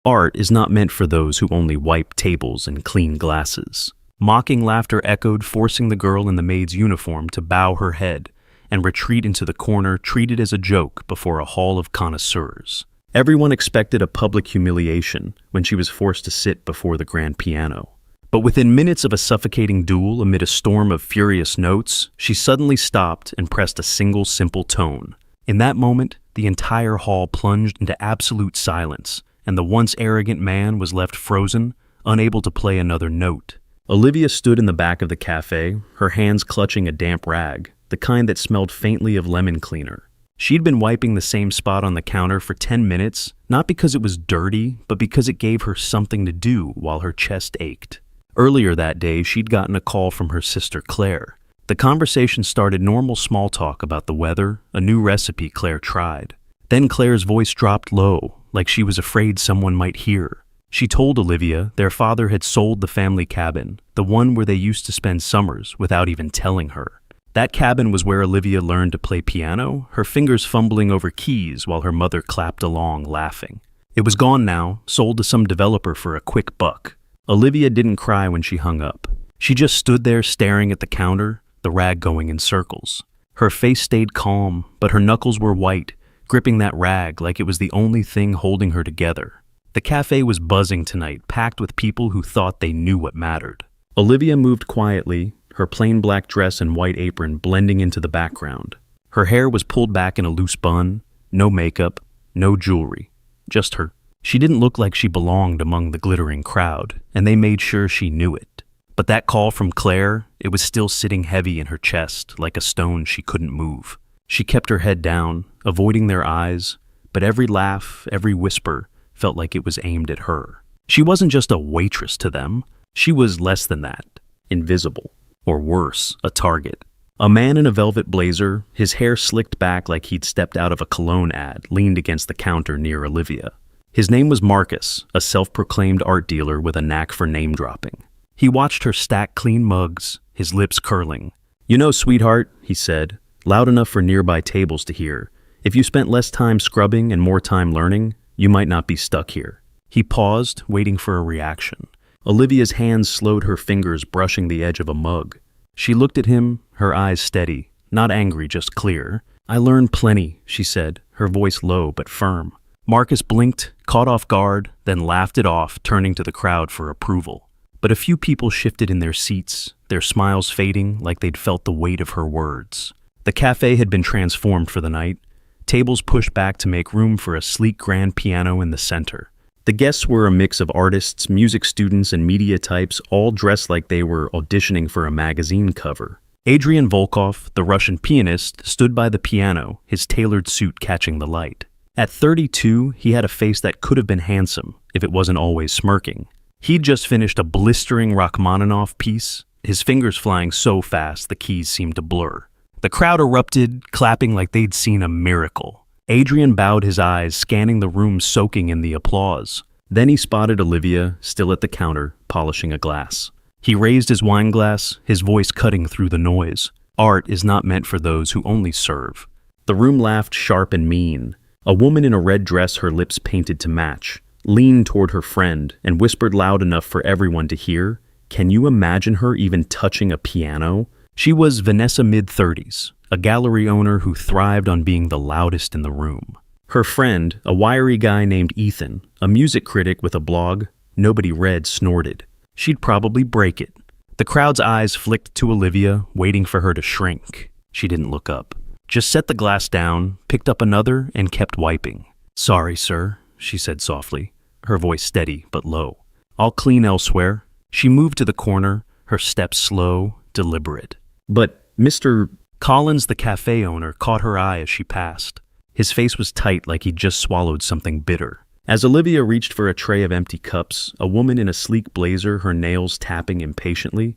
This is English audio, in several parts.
Art is not meant for those who only wipe tables and clean glasses. Mocking laughter echoed, forcing the girl in the maid's uniform to bow her head and retreat into the corner, treated as a joke before a hall of connoisseurs. Everyone expected a public humiliation when she was forced to sit before the grand piano. But within minutes of a suffocating duel amid a storm of furious notes, she suddenly stopped and pressed a single simple tone. In that moment, the entire hall plunged into absolute silence, and the once arrogant man was left frozen, unable to play another note. Olivia stood in the back of the cafe, her hands clutching a damp rag, the kind that smelled faintly of lemon cleaner. She'd been wiping the same spot on the counter for 10 minutes, not because it was dirty, but because it gave her something to do while her chest ached. Earlier that day, she'd gotten a call from her sister Claire. The conversation started normal small talk about the weather, a new recipe Claire tried. Then Claire's voice dropped low, like she was afraid someone might hear. She told Olivia their father had sold the family cabin, the one where they used to spend summers, without even telling her. That cabin was where Olivia learned to play piano, her fingers fumbling over keys while her mother clapped along, laughing. It was gone now, sold to some developer for a quick buck. Olivia didn't cry when she hung up. She just stood there staring at the counter, the rag going in circles. Her face stayed calm, but her knuckles were white, gripping that rag like it was the only thing holding her together. The cafe was buzzing tonight, packed with people who thought they knew what mattered. Olivia moved quietly, her plain black dress and white apron blending into the background. Her hair was pulled back in a loose bun, no makeup, no jewelry, just her. She didn't look like she belonged among the glittering crowd, and they made sure she knew it. But that call from Claire, it was still sitting heavy in her chest, like a stone she couldn't move. She kept her head down, avoiding their eyes, but every laugh, every whisper felt like it was aimed at her. She wasn't just a waitress to them, she was less than that, invisible, or worse, a target. A man in a velvet blazer, his hair slicked back like he'd stepped out of a cologne ad, leaned against the counter near Olivia. His name was Marcus, a self-proclaimed art dealer with a knack for name-dropping. He watched her stack clean mugs, his lips curling. "You know, sweetheart," he said, loud enough for nearby tables to hear, "if you spent less time scrubbing and more time learning, you might not be stuck here." He paused, waiting for a reaction. Olivia's hands slowed her fingers brushing the edge of a mug. She looked at him, her eyes steady, not angry, just clear. "I learned plenty," she said, her voice low but firm. Marcus blinked, caught off guard, then laughed it off, turning to the crowd for approval. But a few people shifted in their seats, their smiles fading like they'd felt the weight of her words. The cafe had been transformed for the night, tables pushed back to make room for a sleek grand piano in the center. The guests were a mix of artists, music students, and media types, all dressed like they were auditioning for a magazine cover. Adrian Volkov, the Russian pianist, stood by the piano, his tailored suit catching the light. At 32, he had a face that could have been handsome, if it wasn't always smirking. He'd just finished a blistering Rachmaninoff piece, his fingers flying so fast the keys seemed to blur. The crowd erupted, clapping like they'd seen a miracle. Adrian bowed his eyes, scanning the room soaking in the applause. Then he spotted Olivia, still at the counter, polishing a glass. He raised his wine glass, his voice cutting through the noise. "Art is not meant for those who only serve." The room laughed sharp and mean. A woman in a red dress, her lips painted to match, leaned toward her friend and whispered loud enough for everyone to hear. Can you imagine her even touching a piano? She was Vanessa, mid-30s, a gallery owner who thrived on being the loudest in the room. Her friend, a wiry guy named Ethan, a music critic with a blog nobody read, snorted. She'd probably break it. The crowd's eyes flicked to Olivia, waiting for her to shrink. She didn't look up. Just set the glass down, picked up another, and kept wiping. "Sorry, sir," she said softly, her voice steady but low. "I'll clean elsewhere." She moved to the corner, her steps slow, deliberate. "But, Mr. Collins, the cafe owner, caught her eye as she passed. His face was tight like he'd just swallowed something bitter. As Olivia reached for a tray of empty cups, a woman in a sleek blazer, her nails tapping impatiently,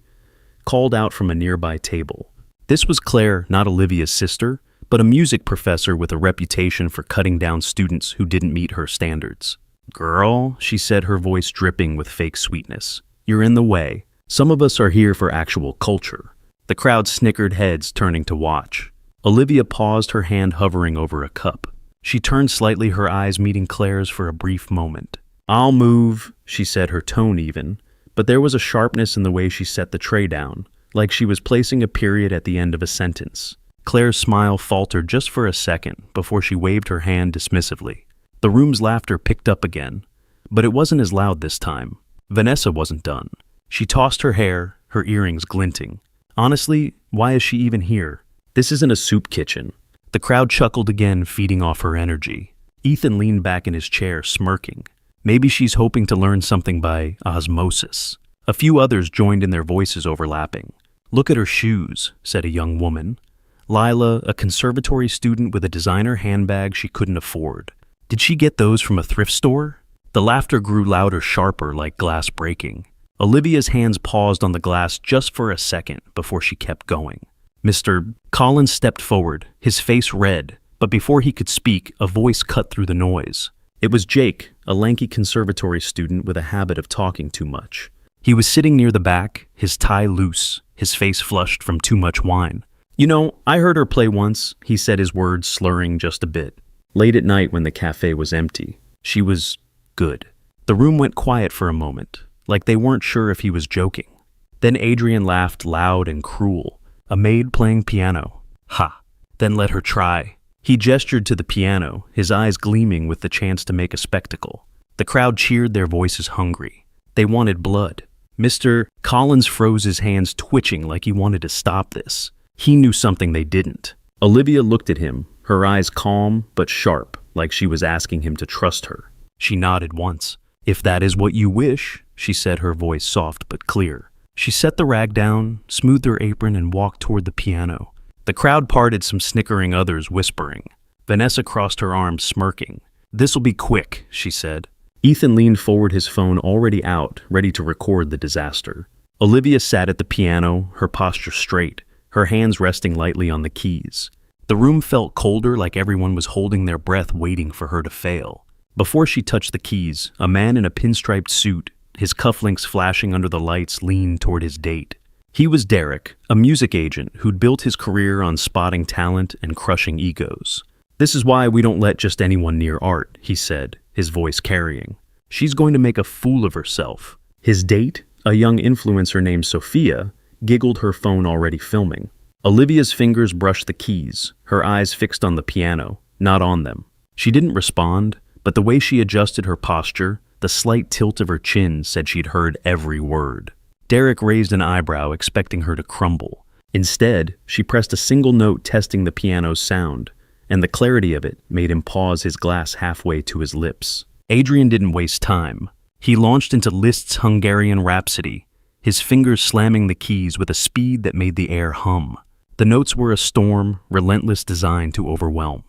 called out from a nearby table. This was Claire, not Olivia's sister, but a music professor with a reputation for cutting down students who didn't meet her standards. "Girl," she said, her voice dripping with fake sweetness, "you're in the way. Some of us are here for actual culture." The crowd snickered, heads turning to watch. Olivia paused, her hand hovering over a cup. She turned slightly, her eyes meeting Claire's for a brief moment. "I'll move," she said, her tone even, but there was a sharpness in the way she set the tray down, like she was placing a period at the end of a sentence. Claire's smile faltered just for a second before she waved her hand dismissively. The room's laughter picked up again, but it wasn't as loud this time. Vanessa wasn't done. She tossed her hair, her earrings glinting. Honestly, why is she even here? This isn't a soup kitchen. The crowd chuckled again, feeding off her energy. Ethan leaned back in his chair, smirking. Maybe she's hoping to learn something by osmosis. A few others joined in, their voices overlapping. "Look at her shoes," said a young woman. Lila, a conservatory student with a designer handbag she couldn't afford. Did she get those from a thrift store? The laughter grew louder, sharper, like glass breaking. Olivia's hands paused on the glass just for a second before she kept going. Mr. Collins stepped forward, his face red, but before he could speak, a voice cut through the noise. It was Jake, a lanky conservatory student with a habit of talking too much. He was sitting near the back, his tie loose, his face flushed from too much wine. "You know, I heard her play once," he said, his words slurring just a bit. Late at night when the cafe was empty. She was good. The room went quiet for a moment, like they weren't sure if he was joking. Then Adrian laughed loud and cruel. A maid playing piano. Ha! Then let her try. He gestured to the piano, his eyes gleaming with the chance to make a spectacle. The crowd cheered, their voices hungry. They wanted blood. Mr. Collins froze, his hands twitching like he wanted to stop this. He knew something they didn't. Olivia looked at him, her eyes calm but sharp, like she was asking him to trust her. She nodded once. "If that is what you wish," she said, her voice soft but clear. She set the rag down, smoothed her apron, and walked toward the piano. The crowd parted, some snickering, others whispering. Vanessa crossed her arms, smirking. "This'll be quick," she said. Ethan leaned forward, his phone already out, ready to record the disaster. Olivia sat at the piano, her posture straight, her hands resting lightly on the keys. The room felt colder, like everyone was holding their breath, waiting for her to fail. Before she touched the keys, a man in a pinstriped suit, his cufflinks flashing under the lights, leaned toward his date. He was Derek, a music agent who'd built his career on spotting talent and crushing egos. "This is why we don't let just anyone near art," he said, his voice carrying. "She's going to make a fool of herself." His date, a young influencer named Sophia, giggled, her phone already filming. Olivia's fingers brushed the keys, her eyes fixed on the piano, not on them. She didn't respond, but the way she adjusted her posture, the slight tilt of her chin, said she'd heard every word. Derek raised an eyebrow, expecting her to crumble. Instead, she pressed a single note, testing the piano's sound, and the clarity of it made him pause, his glass halfway to his lips. Adrian didn't waste time. He launched into Liszt's Hungarian Rhapsody, his fingers slamming the keys with a speed that made the air hum. The notes were a storm, relentless, designed to overwhelm.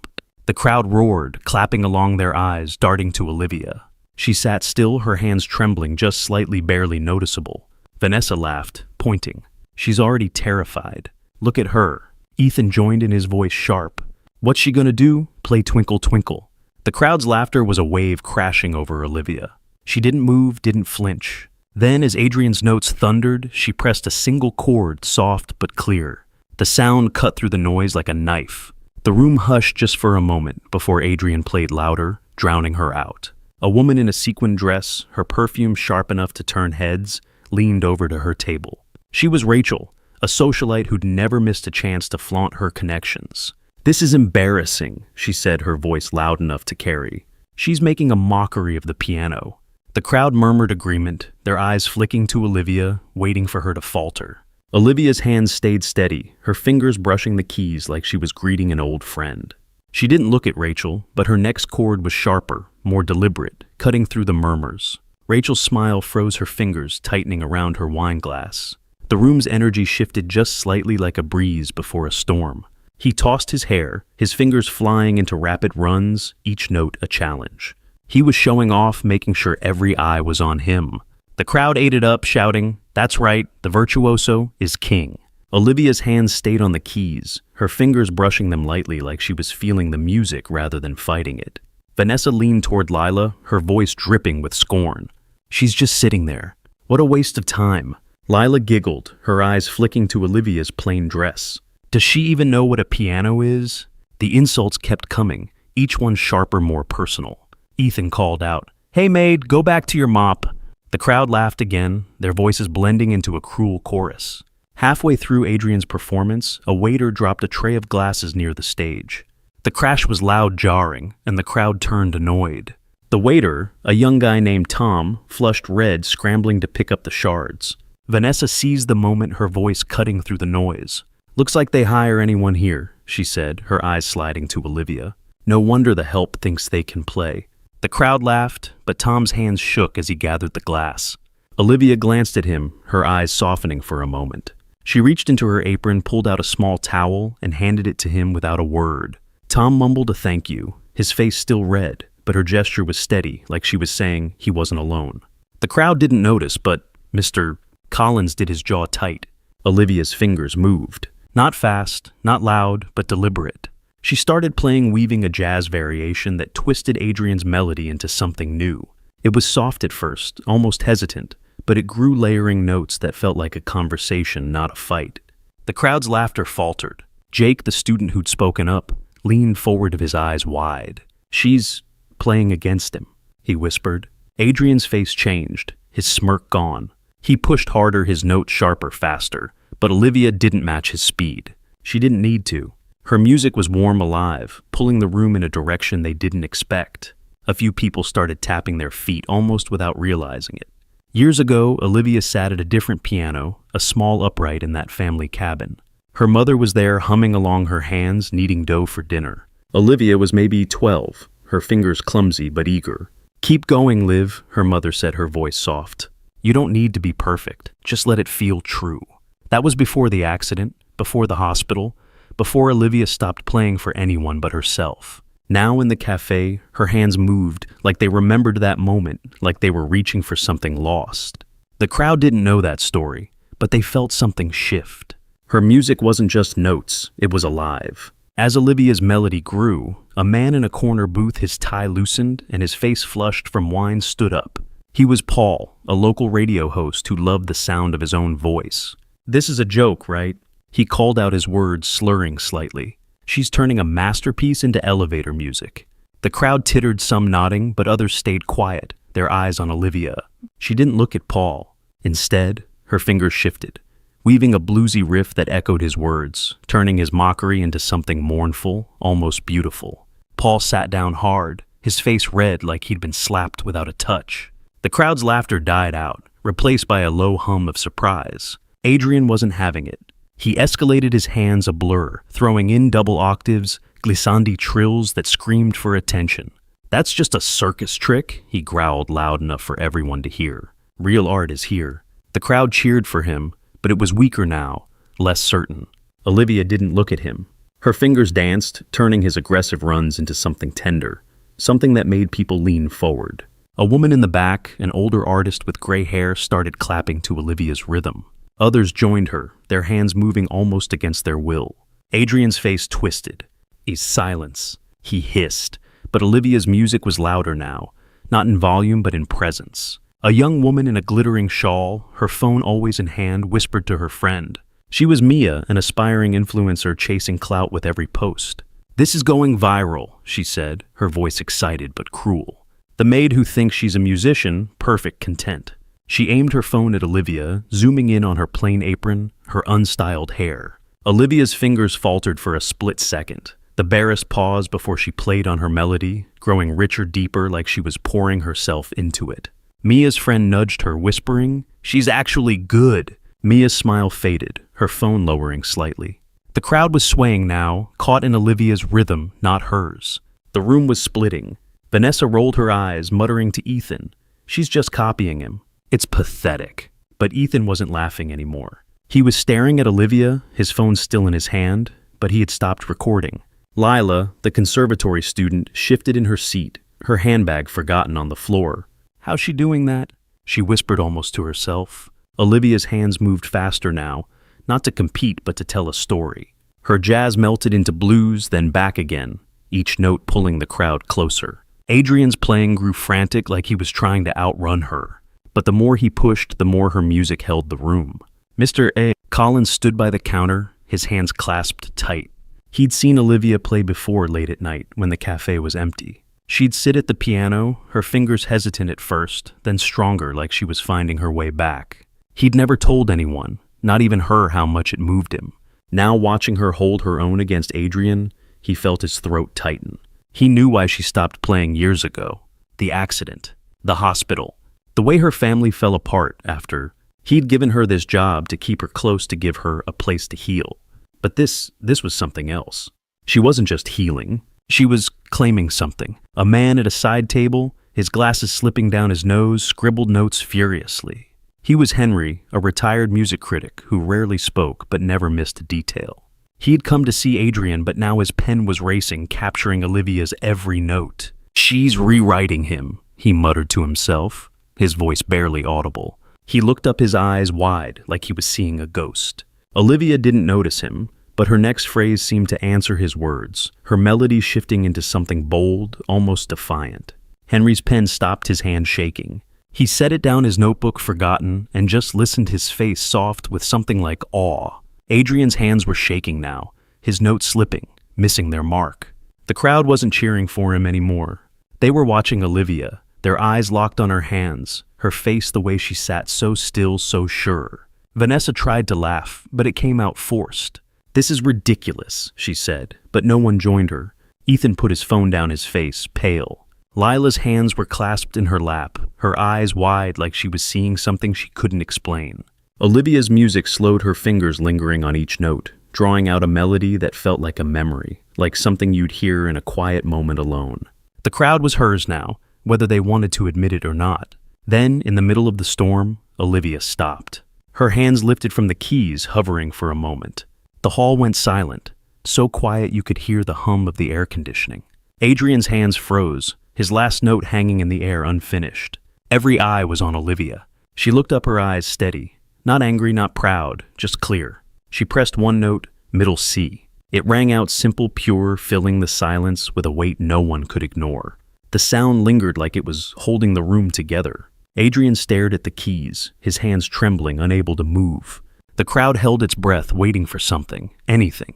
The crowd roared, clapping along, their eyes darting to Olivia. She sat still, her hands trembling just slightly, barely noticeable. Vanessa laughed, pointing. "She's already terrified. Look at her." Ethan joined in, his voice sharp. "What's she gonna do? Play Twinkle Twinkle?" The crowd's laughter was a wave crashing over Olivia. She didn't move, didn't flinch. Then, as Adrian's notes thundered, she pressed a single chord, soft but clear. The sound cut through the noise like a knife. The room hushed just for a moment before Adrian played louder, drowning her out. A woman in a sequin dress, her perfume sharp enough to turn heads, leaned over to her table. She was Rachel, a socialite who'd never missed a chance to flaunt her connections. "This is embarrassing," she said, her voice loud enough to carry. "She's making a mockery of the piano." The crowd murmured agreement, their eyes flicking to Olivia, waiting for her to falter. Olivia's hands stayed steady, her fingers brushing the keys like she was greeting an old friend. She didn't look at Rachel, but her next chord was sharper, more deliberate, cutting through the murmurs. Rachel's smile froze, her fingers tightening around her wine glass. The room's energy shifted just slightly, like a breeze before a storm. He tossed his hair, his fingers flying into rapid runs, each note a challenge. He was showing off, making sure every eye was on him. The crowd ate it up, shouting, "That's right, the virtuoso is king." Olivia's hands stayed on the keys, her fingers brushing them lightly like she was feeling the music rather than fighting it. Vanessa leaned toward Lila, her voice dripping with scorn. "She's just sitting there. What a waste of time." Lila giggled, her eyes flicking to Olivia's plain dress. "Does she even know what a piano is?" The insults kept coming, each one sharper, more personal. Ethan called out, "Hey maid, go back to your mop." The crowd laughed again, their voices blending into a cruel chorus. Halfway through Adrian's performance, a waiter dropped a tray of glasses near the stage. The crash was loud, jarring, and the crowd turned annoyed. The waiter, a young guy named Tom, flushed red, scrambling to pick up the shards. Vanessa seized the moment, her voice cutting through the noise. "Looks like they hire anyone here," she said, her eyes sliding to Olivia. "No wonder the help thinks they can play." The crowd laughed, but Tom's hands shook as he gathered the glass. Olivia glanced at him, her eyes softening for a moment. She reached into her apron, pulled out a small towel, and handed it to him without a word. Tom mumbled a thank you, his face still red, but her gesture was steady, like she was saying he wasn't alone. The crowd didn't notice, but Mr. Collins did his jaw tight. Olivia's fingers moved. Not fast, not loud, but deliberate. She started playing, weaving a jazz variation that twisted Adrian's melody into something new. It was soft at first, almost hesitant, but it grew, layering notes that felt like a conversation, not a fight. The crowd's laughter faltered. Jake, the student who'd spoken up, leaned forward, his eyes wide. "She's playing against him," he whispered. Adrian's face changed, his smirk gone. He pushed harder, his notes sharper, faster, but Olivia didn't match his speed. She didn't need to. Her music was warm, alive, pulling the room in a direction they didn't expect. A few people started tapping their feet almost without realizing it. Years ago, Olivia sat at a different piano, a small upright in that family cabin. Her mother was there, humming along, her hands kneading dough for dinner. Olivia was maybe 12, her fingers clumsy but eager. "Keep going, Liv," her mother said, her voice soft. "You don't need to be perfect, just let it feel true." That was before the accident, before the hospital, before Olivia stopped playing for anyone but herself. Now in the cafe, her hands moved, like they remembered that moment, like they were reaching for something lost. The crowd didn't know that story, but they felt something shift. Her music wasn't just notes, it was alive. As Olivia's melody grew, a man in a corner booth, his tie loosened and his face flushed from wine, stood up. He was Paul, a local radio host who loved the sound of his own voice. "This is a joke, right?" He called out, his words slurring slightly. "She's turning a masterpiece into elevator music." The crowd tittered, some nodding, but others stayed quiet, their eyes on Olivia. She didn't look at Paul. Instead, her fingers shifted, weaving a bluesy riff that echoed his words, turning his mockery into something mournful, almost beautiful. Paul sat down hard, his face red like he'd been slapped without a touch. The crowd's laughter died out, replaced by a low hum of surprise. Adrian wasn't having it. He escalated, his hands a blur, throwing in double octaves, glissandi trills that screamed for attention. "That's just a circus trick," he growled loud enough for everyone to hear. "Real art is here." The crowd cheered for him, but it was weaker now, less certain. Olivia didn't look at him. Her fingers danced, turning his aggressive runs into something tender, something that made people lean forward. A woman in the back, an older artist with gray hair, started clapping to Olivia's rhythm. Others joined her, their hands moving almost against their will. Adrian's face twisted. Silence, he hissed, but Olivia's music was louder now, not in volume but in presence. A young woman in a glittering shawl, her phone always in hand, whispered to her friend. She was Mia, an aspiring influencer chasing clout with every post. "This is going viral," she said, her voice excited but cruel. The maid who thinks she's a musician, perfect content. She aimed her phone at Olivia, zooming in on her plain apron, her unstyled hair. Olivia's fingers faltered for a split second. The barest pause before she played on her melody, growing richer, deeper, like she was pouring herself into it. Mia's friend nudged her, whispering, "She's actually good." Mia's smile faded, her phone lowering slightly. The crowd was swaying now, caught in Olivia's rhythm, not hers. The room was splitting. Vanessa rolled her eyes, muttering to Ethan, "She's just copying him." "It's pathetic." But Ethan wasn't laughing anymore. He was staring at Olivia, his phone still in his hand, but he had stopped recording. Lila, the conservatory student, shifted in her seat, her handbag forgotten on the floor. "How's she doing that?" she whispered almost to herself. Olivia's hands moved faster now, not to compete but to tell a story. Her jazz melted into blues, then back again, each note pulling the crowd closer. Adrian's playing grew frantic, like he was trying to outrun her. But the more he pushed, the more her music held the room. Mr. A. Collins stood by the counter, his hands clasped tight. He'd seen Olivia play before late at night when the cafe was empty. She'd sit at the piano, her fingers hesitant at first, then stronger like she was finding her way back. He'd never told anyone, not even her, how much it moved him. Now watching her hold her own against Adrian, he felt his throat tighten. He knew why she stopped playing years ago. The accident, the hospital, the way her family fell apart after. He'd given her this job to keep her close, to give her a place to heal. But this was something else. She wasn't just healing. She was claiming something. A man at a side table, his glasses slipping down his nose, scribbled notes furiously. He was Henry, a retired music critic who rarely spoke but never missed a detail. He had come to see Adrian, but now his pen was racing, capturing Olivia's every note. "She's rewriting him," he muttered to himself, his voice barely audible. He looked up, his eyes wide, like he was seeing a ghost. Olivia didn't notice him, but her next phrase seemed to answer his words, her melody shifting into something bold, almost defiant. Henry's pen stopped, his hand shaking. He set it down, his notebook forgotten, and just listened, his face soft with something like awe. Adrian's hands were shaking now, his notes slipping, missing their mark. The crowd wasn't cheering for him anymore. They were watching Olivia, their eyes locked on her hands, her face the way she sat, so still, so sure. Vanessa tried to laugh, but it came out forced. "This is ridiculous," she said, but no one joined her. Ethan put his phone down, his face pale. Lila's hands were clasped in her lap, her eyes wide like she was seeing something she couldn't explain. Olivia's music slowed, her fingers lingering on each note, drawing out a melody that felt like a memory, like something you'd hear in a quiet moment alone. The crowd was hers now, whether they wanted to admit it or not. Then, in the middle of the storm, Olivia stopped. Her hands lifted from the keys, hovering for a moment. The hall went silent, so quiet you could hear the hum of the air conditioning. Adrian's hands froze, his last note hanging in the air unfinished. Every eye was on Olivia. She looked up, her eyes steady. Not angry, not proud, just clear. She pressed one note, middle C. It rang out simple, pure, filling the silence with a weight no one could ignore. The sound lingered like it was holding the room together. Adrian stared at the keys, his hands trembling, unable to move. The crowd held its breath, waiting for something, anything.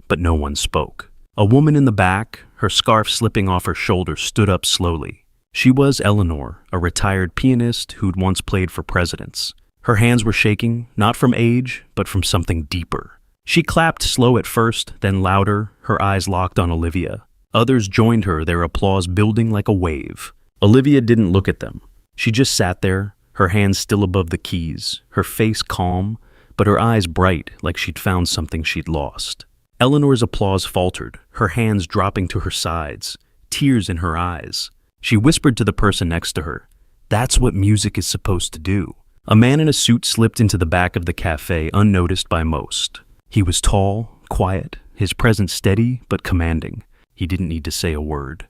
But no one spoke. A woman in the back, her scarf slipping off her shoulder, stood up slowly. She was Eleanor, a retired pianist who'd once played for presidents. Her hands were shaking, not from age, but from something deeper. She clapped, slow at first, then louder, her eyes locked on Olivia. Others joined her, their applause building like a wave. Olivia didn't look at them. She just sat there, her hands still above the keys, her face calm, but her eyes bright like she'd found something she'd lost. Eleanor's applause faltered, her hands dropping to her sides, tears in her eyes. She whispered to the person next to her, "That's what music is supposed to do." A man in a suit slipped into the back of the cafe, unnoticed by most. He was tall, quiet, his presence steady but commanding. He didn't need to say a word.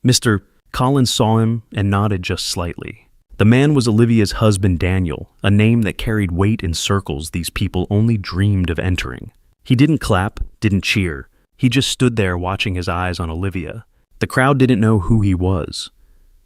Mr. Collins saw him and nodded just slightly. The man was Olivia's husband, Daniel, a name that carried weight in circles these people only dreamed of entering. He didn't clap, didn't cheer. He just stood there, watching, his eyes on Olivia. The crowd didn't know who he was.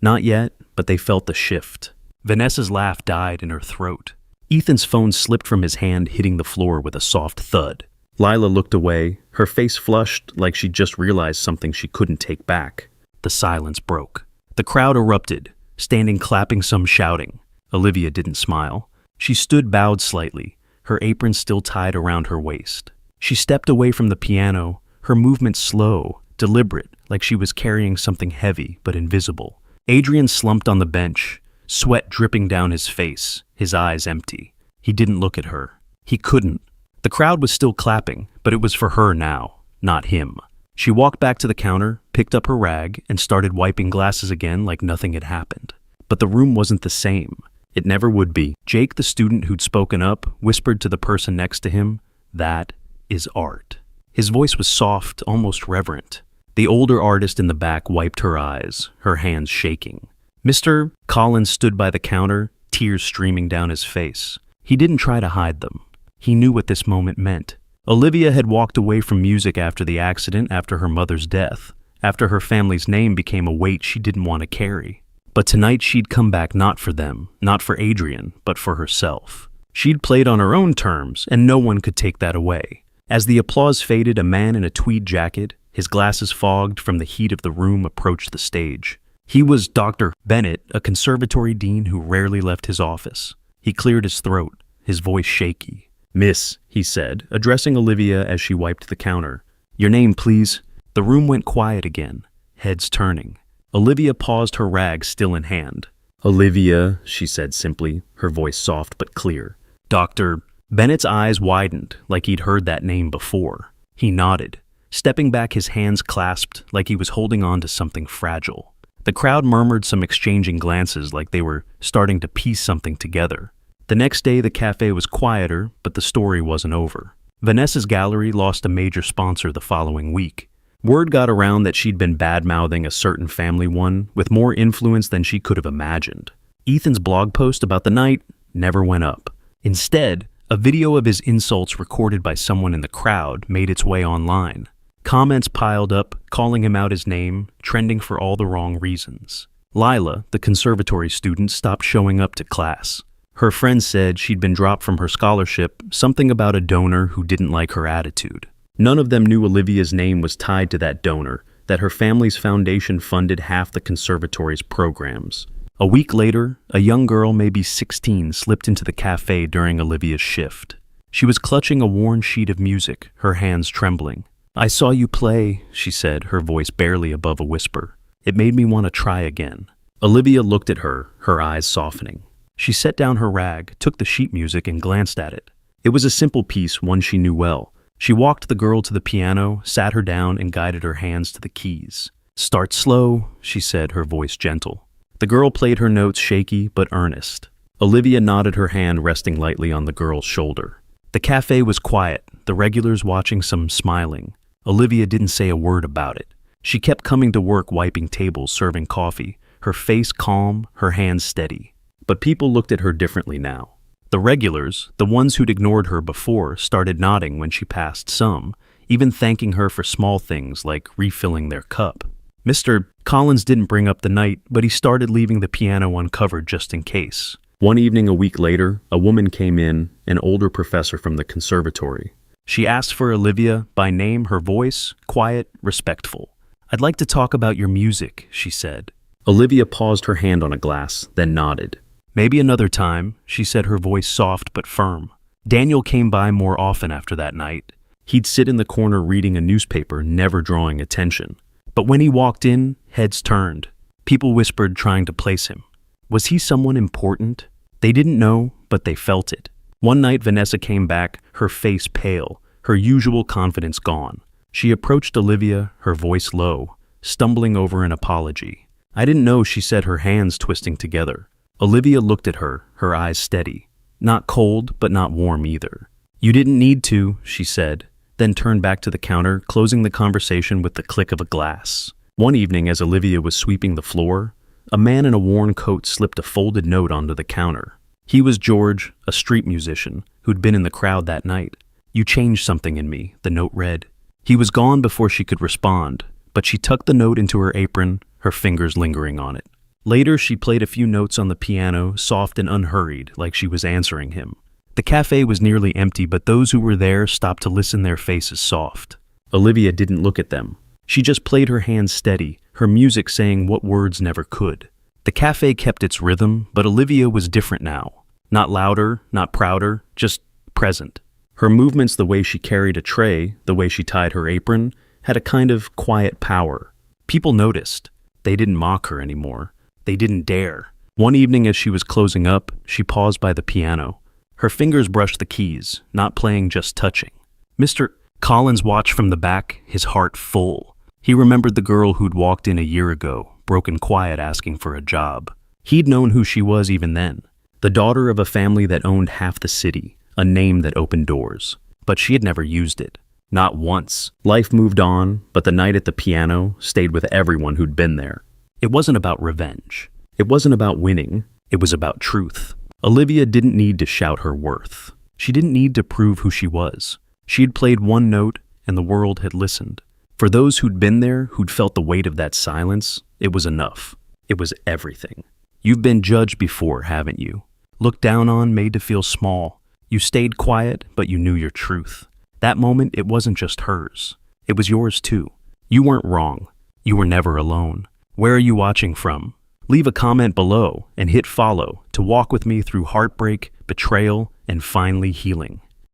Not yet, but they felt the shift. Vanessa's laugh died in her throat. Ethan's phone slipped from his hand, hitting the floor with a soft thud. Lila looked away, her face flushed like she'd just realized something she couldn't take back. The silence broke. The crowd erupted, standing, clapping, some shouting. Olivia didn't smile. She stood bowed slightly, her apron still tied around her waist. She stepped away from the piano, her movements slow, deliberate, like she was carrying something heavy but invisible. Adrian slumped on the bench, sweat dripping down his face, his eyes empty. He didn't look at her. He couldn't. The crowd was still clapping, but it was for her now, not him. She walked back to the counter, picked up her rag, and started wiping glasses again like nothing had happened. But the room wasn't the same. It never would be. Jake, the student who'd spoken up, whispered to the person next to him, "That is art." His voice was soft, almost reverent. The older artist in the back wiped her eyes, her hands shaking. Mr. Collins stood by the counter, tears streaming down his face. He didn't try to hide them. He knew what this moment meant. Olivia had walked away from music after the accident, after her mother's death, after her family's name became a weight she didn't want to carry. But tonight she'd come back, not for them, not for Adrian, but for herself. She'd played on her own terms, and no one could take that away. As the applause faded, a man in a tweed jacket, His glasses fogged from the heat of the room, approached the stage. He was Dr. Bennett, a conservatory dean who rarely left his office. He cleared his throat, his voice shaky. "Miss," he said, addressing Olivia as she wiped the counter. "Your name, please." The room went quiet again, heads turning. Olivia paused, her rag still in hand. "Olivia," she said simply, her voice soft but clear. "Dr." Bennett's eyes widened, like he'd heard that name before. He nodded, stepping back, his hands clasped like he was holding on to something fragile. The crowd murmured, some exchanging glances like they were starting to piece something together. The next day, the cafe was quieter, but the story wasn't over. Vanessa's gallery lost a major sponsor the following week. Word got around that she'd been bad-mouthing a certain family one with more influence than she could have imagined. Ethan's blog post about the night never went up. Instead, a video of his insults recorded by someone in the crowd made its way online. Comments piled up, calling him out his name, trending for all the wrong reasons. Lila, the conservatory student, stopped showing up to class. Her friends said she'd been dropped from her scholarship, something about a donor who didn't like her attitude. None of them knew Olivia's name was tied to that donor, that her family's foundation funded half the conservatory's programs. A week later, a young girl, maybe 16, slipped into the cafe during Olivia's shift. She was clutching a worn sheet of music, her hands trembling. "I saw you play," she said, her voice barely above a whisper. "It made me want to try again." Olivia looked at her, her eyes softening. She set down her rag, took the sheet music, and glanced at it. It was a simple piece, one she knew well. She walked the girl to the piano, sat her down, and guided her hands to the keys. "Start slow," she said, her voice gentle. The girl played her notes, shaky but earnest. Olivia nodded, her hand resting lightly on the girl's shoulder. The cafe was quiet, the regulars watching, some smiling. Olivia didn't say a word about it. She kept coming to work, wiping tables, serving coffee, her face calm, her hands steady. But people looked at her differently now. The regulars, the ones who'd ignored her before, started nodding when she passed, some even thanking her for small things like refilling their cup. Mr. Collins didn't bring up the night, but he started leaving the piano uncovered just in case. One evening a week later, a woman came in, an older professor from the conservatory. She asked for Olivia by name, her voice quiet, respectful. "I'd like to talk about your music," she said. Olivia paused, her hand on a glass, then nodded. "Maybe another time," she said, her voice soft but firm. Daniel came by more often after that night. He'd sit in the corner reading a newspaper, never drawing attention. But when he walked in, heads turned. People whispered, trying to place him. Was he someone important? They didn't know, but they felt it. One night, Vanessa came back, her face pale, her usual confidence gone. She approached Olivia, her voice low, stumbling over an apology. "I didn't know," she said, her hands twisting together. Olivia looked at her, her eyes steady. Not cold, but not warm either. "You didn't need to," she said, then turned back to the counter, closing the conversation with the click of a glass. One evening, as Olivia was sweeping the floor, a man in a worn coat slipped a folded note onto the counter. He was George, a street musician, who'd been in the crowd that night. "You changed something in me," the note read. He was gone before she could respond, but she tucked the note into her apron, her fingers lingering on it. Later, she played a few notes on the piano, soft and unhurried, like she was answering him. The cafe was nearly empty, but those who were there stopped to listen, their faces soft. Olivia didn't look at them. She just played, her hands steady, her music saying what words never could. The cafe kept its rhythm, but Olivia was different now. Not louder, not prouder, just present. Her movements, the way she carried a tray, the way she tied her apron, had a kind of quiet power. People noticed. They didn't mock her anymore. They didn't dare. One evening as she was closing up, she paused by the piano. Her fingers brushed the keys, not playing, just touching. Mr. Collins watched from the back, his heart full. He remembered the girl who'd walked in a year ago, broken quiet, asking for a job. He'd known who she was even then. The daughter of a family that owned half the city, a name that opened doors. But she had never used it. Not once. Life moved on, but the night at the piano stayed with everyone who'd been there. It wasn't about revenge. It wasn't about winning. It was about truth. Olivia didn't need to shout her worth. She didn't need to prove who she was. She'd played one note, and the world had listened. For those who'd been there, who'd felt the weight of that silence, it was enough. It was everything. You've been judged before, haven't you? Looked down on, made to feel small. You stayed quiet, but you knew your truth. That moment, it wasn't just hers. It was yours too. You weren't wrong. You were never alone. Where are you watching from? Leave a comment below and hit follow to walk with me through heartbreak, betrayal, and finally healing.